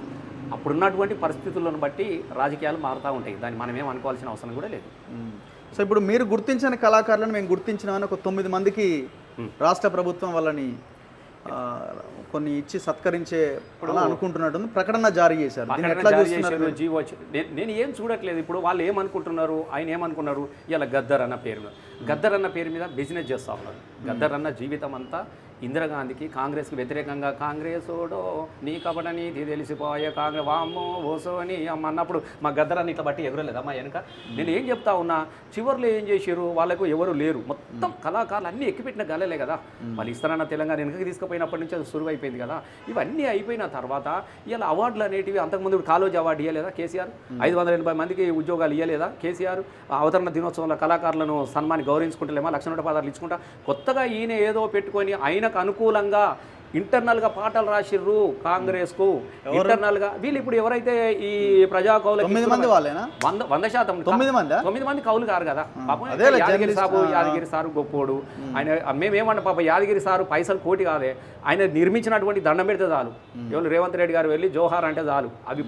అప్పుడున్నటువంటి పరిస్థితులను బట్టి రాజకీయాలు మారుతూ ఉంటాయి. దాన్ని మనం ఏం అనుకోవాల్సిన అవసరం కూడా లేదు. సో ఇప్పుడు మీరు గుర్తించిన కళాకారులను మేము గుర్తించినామని ఒక 9 మందికి రాష్ట్ర ప్రభుత్వం వాళ్ళని కొన్ని ఇచ్చి సత్కరించే అలా అనుకుంటున్నట్టుంది, ప్రకటన జారీ చేశారు. దీన్ని ప్రకటన ఎట్లా జారీ చూస్తున్నారు చేశారు, మీరు? జీవో నేను ఏం చూడట్లేదు. ఇప్పుడు వాళ్ళు ఏమనుకుంటున్నారు, ఆయన ఏమనుకున్నారు, ఇలా గద్దర్ అన్న పేరు మీద గద్దర్ అన్న పేరు మీద బిజినెస్ చేస్తూ ఉన్నారు. గద్దర్ అన్న జీవితం అంతా ఇందిరాగాంధీకి కాంగ్రెస్కి వ్యతిరేకంగా కాంగ్రెస్ ఓడో నీ కబడని ఇది తెలిసిపోయే కాంగ్రెస్ వామ్మో ఓసో అని అమ్మ అన్నప్పుడు మా గద్దరాన్ని ఇట్లా బట్టి ఎగరలేదు మా వెనక. నేను ఏం చెప్తా ఉన్నా, చివరిలో ఏం చేశారు, వాళ్ళకు ఎవరు లేరు, మొత్తం కళాకారులు అన్నీ ఎక్కిపెట్టిన గలలే కదా. వాళ్ళు ఇస్తారన్న తెలంగాణ వెనకకి తీసుకుపోయినప్పటి నుంచి అది సురువు అయిపోయింది కదా. ఇవన్నీ అయిపోయిన తర్వాత ఇలా అవార్డులు అనేటివి అంతకుముందు కాలేజ్ అవార్డు ఇవ్వలేదా కేసీఆర్? 580 మందికి ఉద్యోగాలు ఇవ్వలేదా కేసీఆర్? అవతరణ దినోత్సవంలో కళాకారులను సన్మాని గౌరవించుకుంటలేమా, 1,00,000 పదాలు ఇచ్చుకుంటా. కొత్తగా ఈయన ఏదో పెట్టుకొని ఆయనకు అనుకూలంగా ఇంటర్నల్గా పాటలు రాసిర్రు కాంగ్రెస్కు. ఇంటర్నల్గా వీళ్ళు ఇప్పుడు ఎవరైతే ఈ ప్రజా కౌలు 9 మంది వాళ్ళేనా? 100%. 9 మంది కౌలు కారు కదా పాపం. యాదగిరి సారు గొప్పోడు ఆయన. మేమేమన్నా పాప యాదగిరి సారు పైసలు కోటి కాదే, ఆయన నిర్మించినటువంటి దండం పెడితే చాలు. ఎవరు రేవంత్ రెడ్డి గారు వెళ్ళి జోహార్ అంటే చాలు, అవి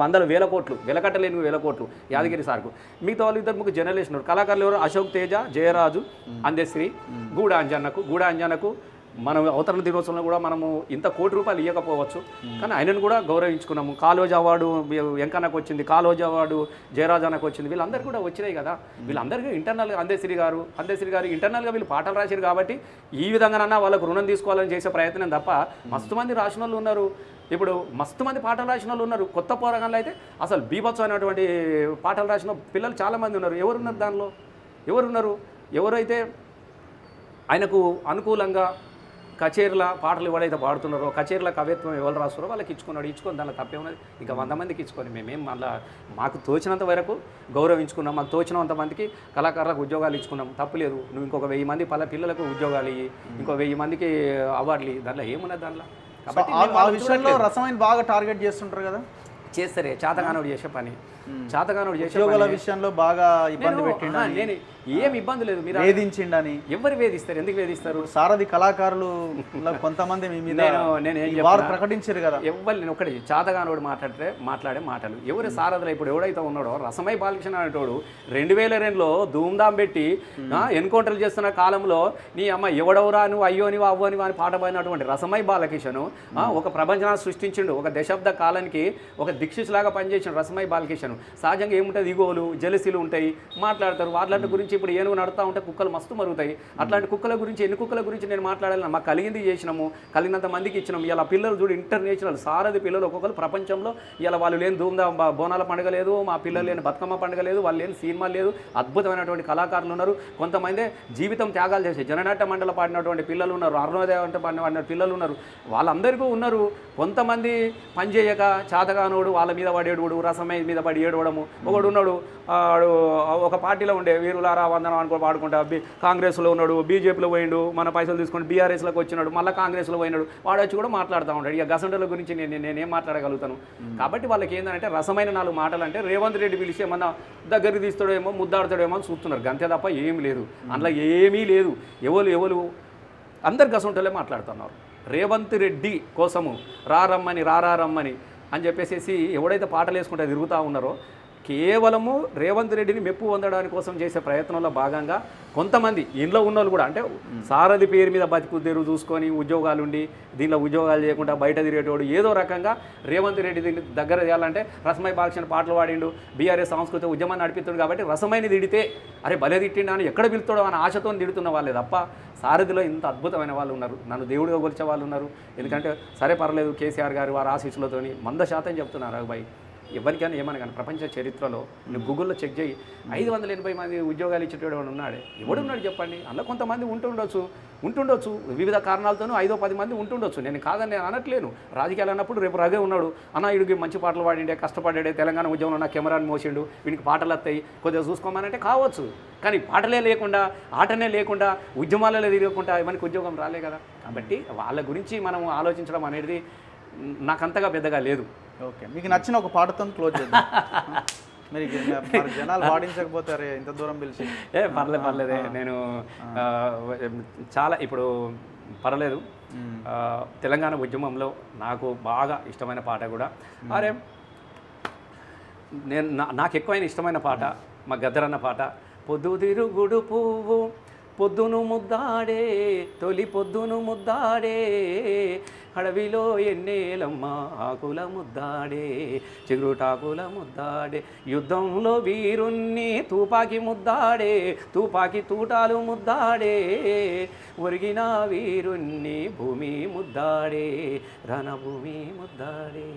వందల వేల కోట్లు, వెలకట్టలేని వేల కోట్లు యాదగిరి సార్కు. మిగతా వాళ్ళు 2-3 జర్నలిస్టులు కళాకారులు ఎవరు, అశోక్ తేజ, జయరాజు, అందశ్రీ, గూడ అంజన్నకు మనం అవతరణ దినోత్సవంలో కూడా మనము ఇంత ₹1 ఇవ్వకపోవచ్చు, కానీ ఆయనను కూడా గౌరవించుకున్నాము. కాలేజ్ అవార్డు వెంకన్నకు వచ్చింది, కాలేజ్ అవార్డు జయరాజానికి వచ్చింది, వీళ్ళందరికీ కూడా వచ్చినాయి కదా. వీళ్ళందరికీ ఇంటర్నల్గా అందశ్రీ గారు ఇంటర్నల్గా వీళ్ళు పాటలు రాశారు కాబట్టి ఈ విధంగానన్నా వాళ్ళకు రుణం తీసుకోవాలని చేసే ప్రయత్నం తప్ప మస్తు మంది రాసిన వాళ్ళు ఉన్నారు. ఇప్పుడు మస్తు మంది పాటలు రాసిన వాళ్ళు ఉన్నారు. కొత్త పోరగాళ్ళు అయితే అసలు బీభత్సం అయినటువంటి పాటలు రాసిన పిల్లలు చాలామంది ఉన్నారు. ఎవరున్నారు దానిలో? ఎవరైతే ఆయనకు అనుకూలంగా కచేరీల పాటలు ఎవరైతే పాడుతున్నారో, కచేరీల కవిత్వం ఎవరు రాస్తారో వాళ్ళకి ఇచ్చుకొని దానిలో తప్పే ఉన్నది. ఇంకా 100 మందికి ఇచ్చుకొని మేమేం మళ్ళీ మాకు తోచినంత వరకు గౌరవించుకున్నాం. మాకు తోచినంత మందికి కళాకారులకు ఉద్యోగాలు ఇచ్చుకున్నాం, తప్పులేదు. నువ్వు ఇంకొక 1000 మంది పిల్లలకు ఉద్యోగాలు ఇవ్వి, ఇంకో 1000 మందికి అవార్డులు ఇవ్వి, దాంట్లో ఏమున్నది దాంట్లో. కాబట్టి ఆ విషయంలో రసమైన బాగా టార్గెట్ చేస్తుంటారు కదా. చేస్తారే చాతగానోడు చేసే పని, చాతగానోడు చేసే ఉద్యోగాల విషయంలో బాగా ఇబ్బంది పెట్టిండు. నేను ఏం ఇబ్బంది లేదు, మీరు వేధించిండని. ఎవరు వేధిస్తారు, ఎందుకు వేధిస్తారు? సారథి కళాకారులు కొంతమంది మీ మీద వారు ప్రకటించారు కదా. నేను ఒకటి చాతగానోడు మాట్లాడే మాటలు ఎవరు సారథులు. ఇప్పుడు ఎవడైతే ఉన్నాడో రసమై బాలకృష్ణ అనేటోడు 2002లో ధూమ్ధాం పెట్టి ఎన్కౌంటర్లు చేస్తున్న కాలంలో నీ అమ్మ ఎవడెవరా నువ్వు అయ్యోని అవ్వని అని పాట పాడినటువంటి రసమై బాలకృష్ణను ఒక ప్రపంచాన్ని సృష్టించిండు. ఒక దశాబ్ద కాలానికి ఒక దిక్షిలాగా పనిచేసిన రసమై బాలకృష్ణ సహజంగా ఏముంటుంది, ఇగోలు జెలసీలు ఉంటాయి, మాట్లాడతారు. వాటి గురించి ఇప్పుడు ఏనుగు నడుతూ ఉంటే కుక్కలు మస్తు మరుగుతాయి. అట్లాంటి కుక్కల గురించి ఎన్ని కుక్కల గురించి నేను మాట్లాడాలి? మాకు కలిగింది చేసినాము, కలిగినంత మందికి ఇచ్చినాము. ఇలా పిల్లలు చూడు ఇంటర్నేషనల్ సారథి పిల్లలు ఒక్కొక్కరు ప్రపంచంలో ఇలా వాళ్ళు లేని ధూమ్ధాం బోనాల పండుగ లేదు, మా పిల్లలు లేని బతుకమ్మ పండుగ లేదు, వాళ్ళు లేని సినిమా లేదు. అద్భుతమైనటువంటి కళాకారులు ఉన్నారు. కొంతమంది జీవితం త్యాగాలు చేసే జననాట్య మండలి పాడినటువంటి పిల్లలు ఉన్నారు, అరుణోదయ అంటే పాడిన పిల్లలు ఉన్నారు. వాళ్ళందరికీ ఉన్నారు. కొంతమంది పనిచేయక చాతగానోడు వాళ్ళ మీద పడేడు, రసమై మీద పడి ఏడవడము. ఒకడు ఉన్నాడు, ఒక పార్టీలో ఉండే వీరులారా వందనం అనుకో పాడుకుంటా కాంగ్రెస్లో ఉన్నాడు, బీజేపీలో పోయిండు, మన పైసలు తీసుకొని బీఆర్ఎస్లోకి వచ్చినాడు, మళ్ళీ కాంగ్రెస్లో పోయినాడు. వాడు వచ్చి కూడా మాట్లాడుతూ ఉంటాడు. ఇక గసంటల గురించి నేనేం మాట్లాడగలుగుతాను? కాబట్టి వాళ్ళకి ఏంటంటే రసమైన 4 మాటలు అంటే రేవంత్ రెడ్డి పిలిచి ఏమన్నా దగ్గరికి తీస్తాడేమో, ముద్దాడుతాడేమో అని చూస్తున్నారు. గంతే తప్ప ఏమీ లేదు, అందులో ఏమీ లేదు. ఎవరు అందరు గసంటలే మాట్లాడుతున్నారు. రేవంత్ రెడ్డి కోసము రారమ్మని అని చెప్పేసి ఎవడైతే పాటలు వేసుకుంటే తిరుగుతూ ఉన్నారో కేవలము రేవంత్ రెడ్డిని మెప్పు పొందడానికి కోసం చేసే ప్రయత్నంలో భాగంగా కొంతమంది ఇంట్లో ఉన్నోళ్ళు కూడా అంటే సారథి పేరు మీద బతుకు తెరువు చూసుకొని ఉద్యోగాలు ఉండి దీనిలో ఉద్యోగాలు చేయకుండా బయట తిరిగేటోడు ఏదో రకంగా రేవంత్ రెడ్డి దీన్ని దగ్గర చేయాలంటే రసమై బాలకృష్ణ పాటలు పాడిండు, బీఆర్ఎస్ సాంస్కృతిక ఉద్యమాన్ని నడిపిస్తాడు కాబట్టి రసమైని తిడితే అరే భలే తిట్టిండా అని ఎక్కడ పిలుతాడో అని ఆశతో తిడుతున్న వాళ్ళే తప్ప సారథిలో ఇంత అద్భుతమైన వాళ్ళు ఉన్నారు. నన్ను దేవుడిగా కొలిచే వాళ్ళు ఉన్నారు. ఎందుకంటే సరే పర్లేదు కేసీఆర్ గారు వారి ఆశీస్సులతోని 100% చెప్తున్నారు రఘుబాయి. ఎవరికైనా ఏమన్నా కానీ ప్రపంచ చరిత్రలో నువ్వు గూగుల్లో చెక్ చేయి 580 మంది ఉద్యోగాలు ఇచ్చేటోడు ఉన్నాడే, ఎవడున్నాడు చెప్పండి? అందులో కొంతమంది ఉంటుండొచ్చు వివిధ కారణాలతోనూ 5-10 మంది ఉంటుండొచ్చు. నేను కాదని నేను అనట్లేను. రాజకీయాలు అన్నప్పుడు రేపు రగే ఉన్నాడు అన్న వీడికి మంచి పాటలు పాడిండే, కష్టపడ్డాడే, తెలంగాణ ఉద్యమంలో నా కెమెరాని మోసిండు, వీడికి పాటలు వస్తాయి కొద్దిగా చూసుకోమనంటే కావచ్చు. కానీ పాటలే లేకుండా ఆటనే లేకుండా ఉద్యమాలలో తిరగకుండా ఎవరికి ఉద్యోగం రాలే కదా. కాబట్టి వాళ్ళ గురించి మనం ఆలోచించడం అనేది నాకంతగా పెద్దగా లేదు. ఓకే, మీకు నచ్చిన ఒక పాటతో క్లోజ్ చేద్దాం. మరి జనాలు పాటించకపోతారే ఇంత దూరం పిలిచి. పర్లేదే నేను చాలా ఇప్పుడు పర్లేదు. తెలంగాణ ఉద్యమంలో నాకు బాగా ఇష్టమైన పాట కూడా అరే నాకు ఎక్కువైన ఇష్టమైన పాట మా గద్దరన్న పాట. పొద్దుతిరుగుడు పువ్వు పొద్దును ముద్దాడే తొలి పొద్దును ముద్దాడే అడవిలో ఎన్నేలమ్మ ఆకుల ముద్దాడే చిగురుటాకుల ముద్దాడే యుద్ధంలో వీరుణ్ణి తుపాకి ముద్దాడే తుపాకి తూటాలు ముద్దాడే ఒరిగిన వీరుణ్ణి భూమి ముద్దాడే రణభూమి ముద్దాడే.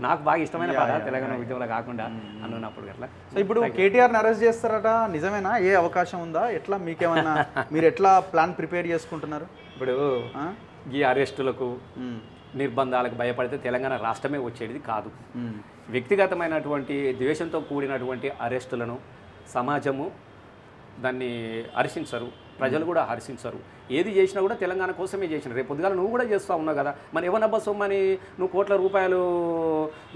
నాకు బాగా ఇష్టమైన పాట తెలంగాణ ఉద్యమంలో కాకుండా అన్నప్పుడు అట్లా. సో ఇప్పుడు కేటీఆర్ని అరెస్ట్ చేస్తారట, నిజమేనా? ఏ అవకాశం ఉందా? ఎట్లా మీకేమన్నా మీరు ఎట్లా ప్లాన్ ప్రిపేర్ చేసుకుంటున్నారు? ఇప్పుడు ఈ అరెస్టులకు నిర్బంధాలకు భయపడితే తెలంగాణ రాష్ట్రమే వచ్చేది కాదు. వ్యక్తిగతమైనటువంటి ద్వేషంతో కూడినటువంటి అరెస్టులను సమాజము దాన్ని హర్షించరు, ప్రజలు కూడా హర్షించరు. ఏది చేసినా కూడా తెలంగాణ కోసమే చేసిన. రేపు పొద్దుగాల నువ్వు కూడా చేస్తూ ఉన్నావు కదా, మరి ఎవరబ్బా సొమ్మని నువ్వు కోట్ల రూపాయలు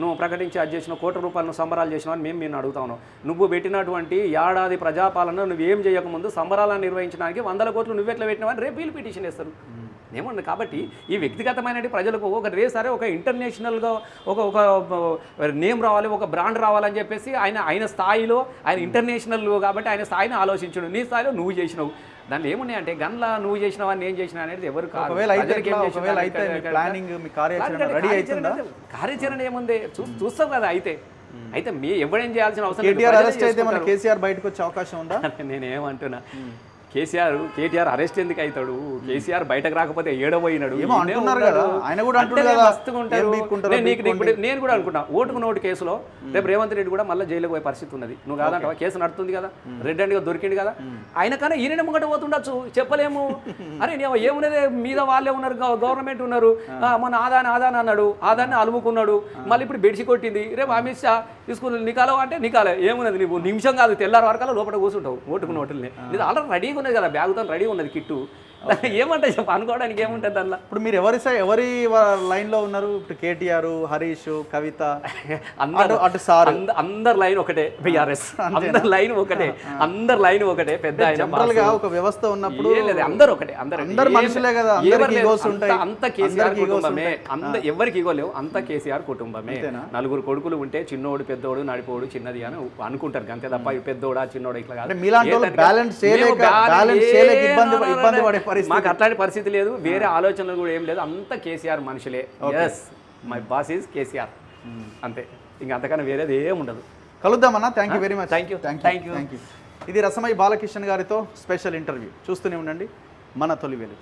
నువ్వు ప్రకటించి అది చేసినావు, కోట్ల రూపాయలు నువ్వు సంబరాలు చేసినావు అని మేము అడుగుతా ఉన్నాం. నువ్వు పెట్టినటువంటి ఏడాది ప్రజాపాలన నువ్వేం చేయకముందు సంబరాలను నిర్వహించడానికి 100 కోట్లు నువ్వెట్లా పెట్టినావు అని రేపు వీళ్ళు పిటిషన్ వేస్తారు. ఏమన్నా కాబట్టి ఈ వ్యక్తిగతమైన ప్రజలకు ఒక రేసారి ఒక ఇంటర్నేషనల్గా ఒక నేమ్ రావాలి, ఒక బ్రాండ్ రావాలని చెప్పేసి ఆయన స్థాయిలో ఆయన ఇంటర్నేషనల్ కాబట్టి ఆయన స్థాయిని ఆలోచించడు. నీ స్థాయిలో నువ్వు చేసినావు. దాంట్లో ఏమున్నాయంటే గన్లా నువ్వు చేసినావా నేను చేసినా అనేది ఎవరు కార్యాచరణ ఏముంది చూస్తాం కదా. అయితే మీ ఎవడేం చేయాల్సిన అవసరం. కేసీఆర్ బయటకు వచ్చే అవకాశం ఉందా? నేనేమంటున్నా, కేటీఆర్ అరెస్ట్ ఎందుకు అవుతాడు? కేసీఆర్ బయటకు రాకపోతే ఏడబోయినాడు. నేను కూడా అనుకుంటా ఓటుకు నోటు కేసులో రేపు రేవంత్ రెడ్డి కూడా మళ్ళీ జైలుకు పోయే పరిస్థితి ఉన్నది. నువ్వు కాదంటావా? కేసు నడుతుంది కదా, రెడ్ హ్యాండ్గా దొరికింది కదా. ఆయన కానీ ఈయన ముంగట పోతుండొచ్చు, చెప్పలేము. అరే ఏమున్నది, మీద వాళ్ళే ఉన్నారు, గవర్నమెంట్ ఉన్నారు. మన ఆదాని అన్నాడు, ఆదాన్ని అలుముకున్నాడు, మళ్ళీ ఇప్పుడు బెడిసి కొట్టింది. రేపు అమిత్ షా తీసుకుని నికాలో అంటే నికాలే. ఏమున్నది, నీవు నిమిషం కాదు తెల్లారి వరకల్లా లోపల కూర్చుంటావు ఓటుకు నోటుల్ని. ఇది ఆల్రెడీ రెడీగా ఉన్నది కదా, బ్యాగుతో రెడీ ఉన్నది కిట్టు. ఏమంటే చెప్ప అనుకోవడానికి ఏముంటుంది దానిలో. ఇప్పుడు మీరు ఎవరి లైన్లో ఉన్నారు? ఇప్పుడు కేటీఆర్, హరీష్, కవిత, అందరు లైన్ ఒకటే. బీఆర్ఎస్ అందరు లైన్ ఒకటే, అందరు లైన్ ఒకటే. పెద్ద ఒక వ్యవస్థ ఉన్నప్పుడు అందరు ఒకటే, అందరు మనుషులే కదా. అంత కేసీఆర్ కుటుంబమే, ఎవరికి ఈగో లేవు, అంత కేసీఆర్ కుటుంబమే. 4 కొడుకులు ఉంటే చిన్నోడు పెద్దోడు నడిపోడు చిన్నది అని అనుకుంటారు అంతే తప్ప పెద్దోడా చిన్నోడు ఇట్లా కాదు. మాకు అట్లాంటి పరిస్థితి లేదు, వేరే ఆలోచనలు కూడా ఏం లేదు. అంత కేసీఆర్ మనుషులే. Yes, my boss is KCR, అంతే. ఇంకా అంతకన్నా వేరేది ఏం ఉండదు. కలుద్దామన్నా. Thank you very much. Thank you. ఇది రసమై బాలకిషన్ గారితో స్పెషల్ ఇంటర్వ్యూ. చూస్తూనే ఉండండి మన తొలి వెలుగు.